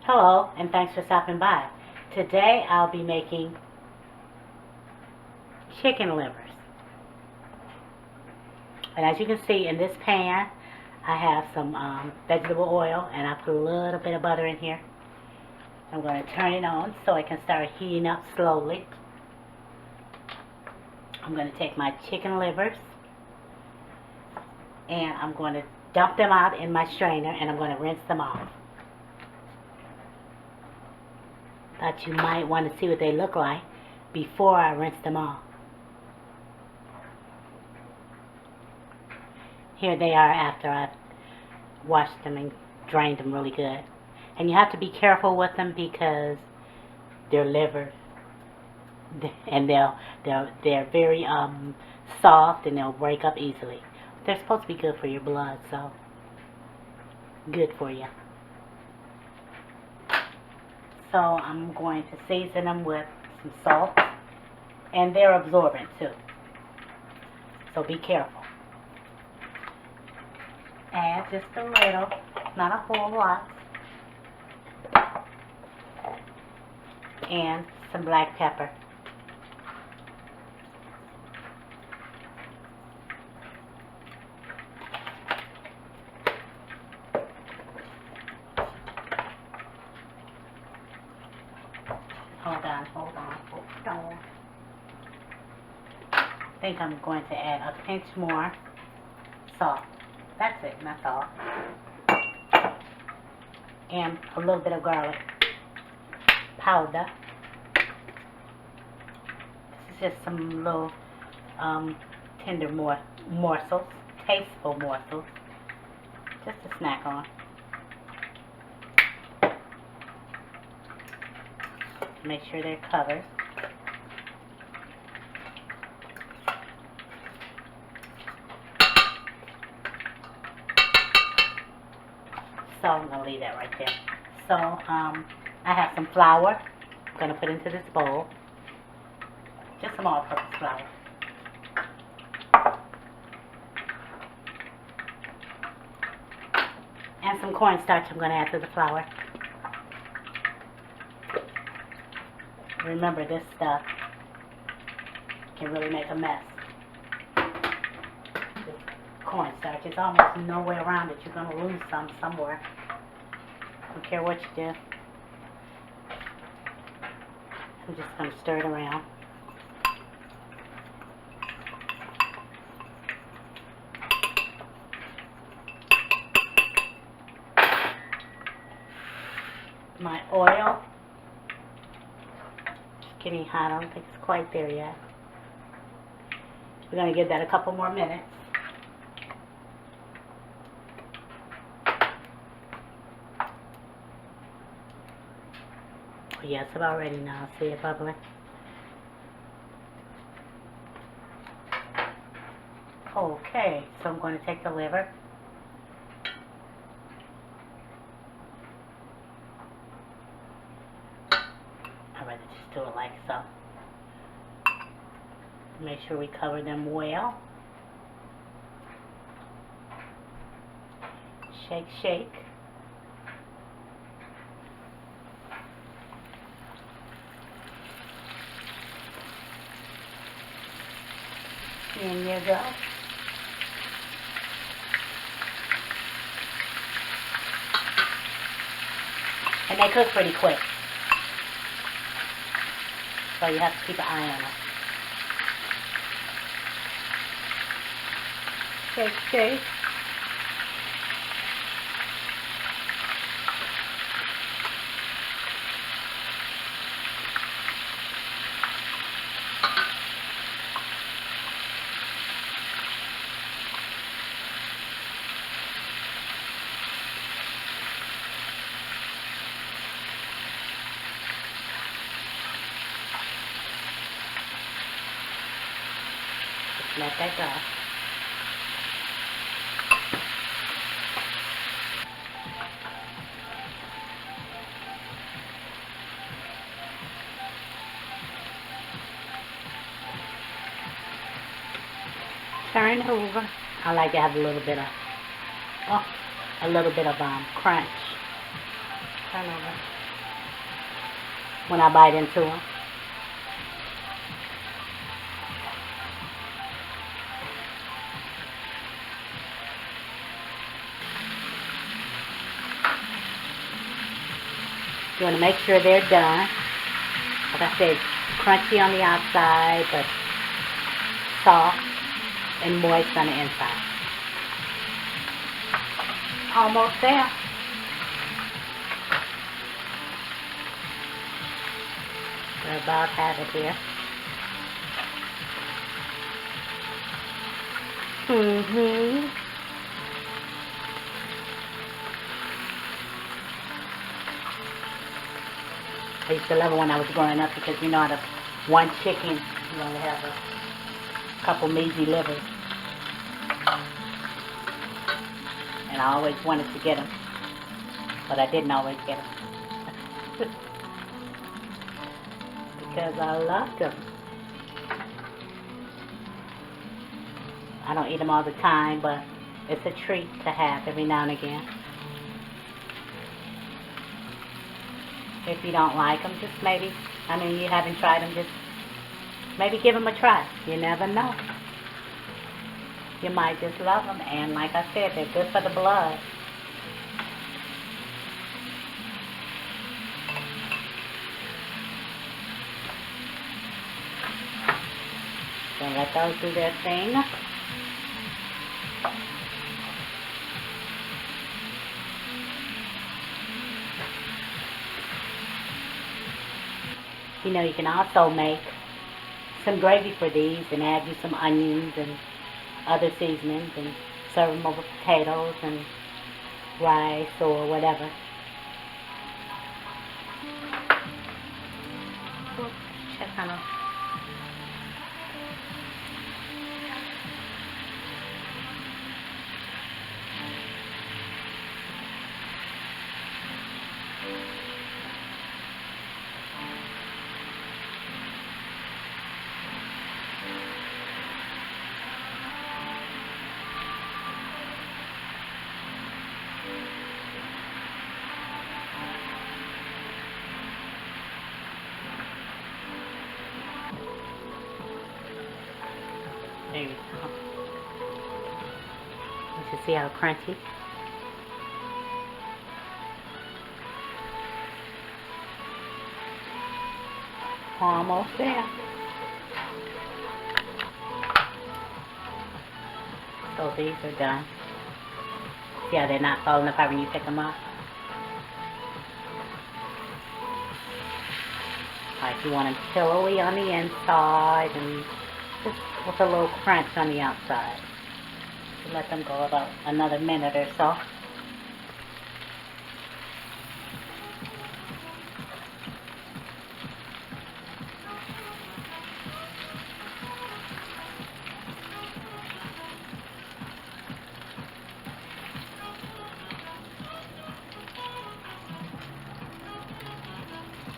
Hello, and thanks for stopping by. Today I'll be making chicken livers. And as you can see in this pan, I have some vegetable oil, and I put a little bit of butter in here. I'm going to turn it on so it can start heating up slowly. I'm going to take my chicken livers, and I'm going to dump them out in my strainer, and I'm going to rinse them off. Thought you might want to see what they look like before I rinse them off. Here they are after I've washed them and drained them really good. And you have to be careful with them because they're liver, and they're very soft, and they'll break up easily. They're supposed to be good for your blood, so good for you. So I'm going to season them with some salt, and they're absorbent too, so be careful. Add just a little, not a whole lot, and some black pepper. Hold on. I think I'm going to add a pinch more salt. That's it, that's all. And a little bit of garlic powder. This is just some little tender morsels, tasteful morsels, just to snack on. Make sure they're covered. So I'm going to leave that right there. So I have some flour I'm going to put into this bowl. Just some all-purpose flour. And some cornstarch I'm going to add to the flour. Remember, this stuff can really make a mess. This cornstarch, there's almost no way around it. You're going to lose some somewhere. Don't care what you do. I'm just going to stir it around. My oil is getting hot. I don't think it's quite there yet. We're going to give that a couple more minutes. Oh, yeah, it's about ready now. See it bubbling? Okay, so I'm going to take the liver. I'd rather just do it like so. Make sure we cover them well. Shake, shake. In you go. And they cook pretty quick, so you have to keep an eye on them. Shake, shake. Just let that go. Turn over. I like to have a little bit of crunch. Turn over. when I bite into them. You want to make sure they're done. Like I said, crunchy on the outside, but soft and moist on the inside. Almost there. We're about have it here. I used to love it when I was growing up because you know out of one chicken you only have a couple measly livers. And I always wanted to get them, but I didn't always get them. Because I loved them. I don't eat them all the time, but it's a treat to have every now and again. If you don't like them, just maybe, you haven't tried them, just maybe give them a try. You never know. You might just love them, and like I said, they're good for the blood. So let those do their thing. You know, you can also make some gravy for these and add you some onions and other seasonings and serve them over potatoes and rice or whatever. Check on them. There you go. You can see how crunchy. Almost there. So these are done. See how they're not falling apart when you pick them up? Like you want them pillowy on the inside and just with a little crunch on the outside. So let them go about another minute or so.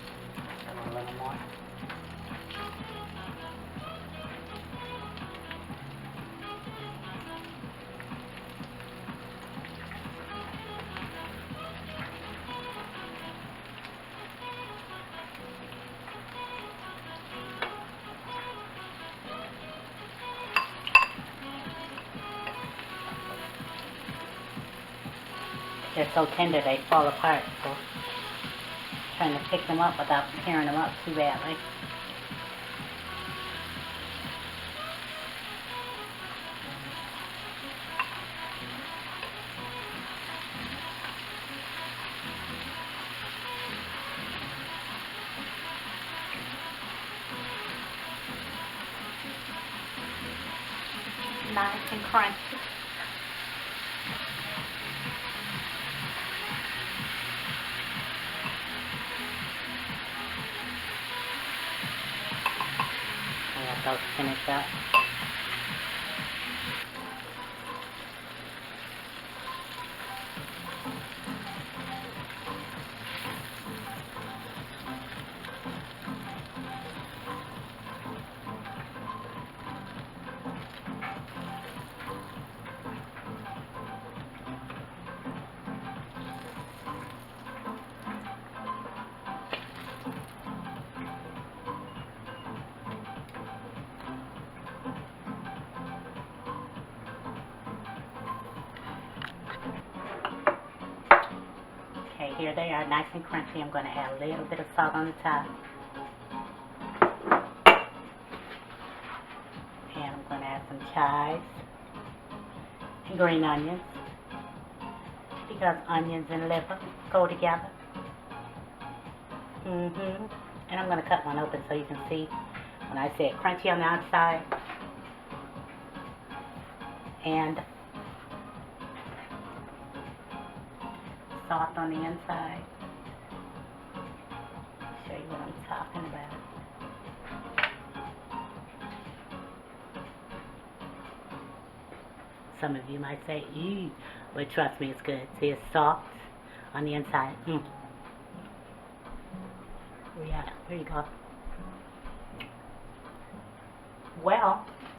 A little more. They're so tender they fall apart, so trying to pick them up without tearing them up too badly. Nice and crunchy. Let those finish up. here they are, nice and crunchy. I'm going to add a little bit of salt on the top. And I'm going to add some chives and green onions, because onions and liver go together. And I'm going to cut one open so you can see when I said crunchy on the outside and soft on the inside. Show you what I'm talking about. Some of you might say, ew, but trust me, it's good. See, it's soft on the inside. Yeah, there you go. Well,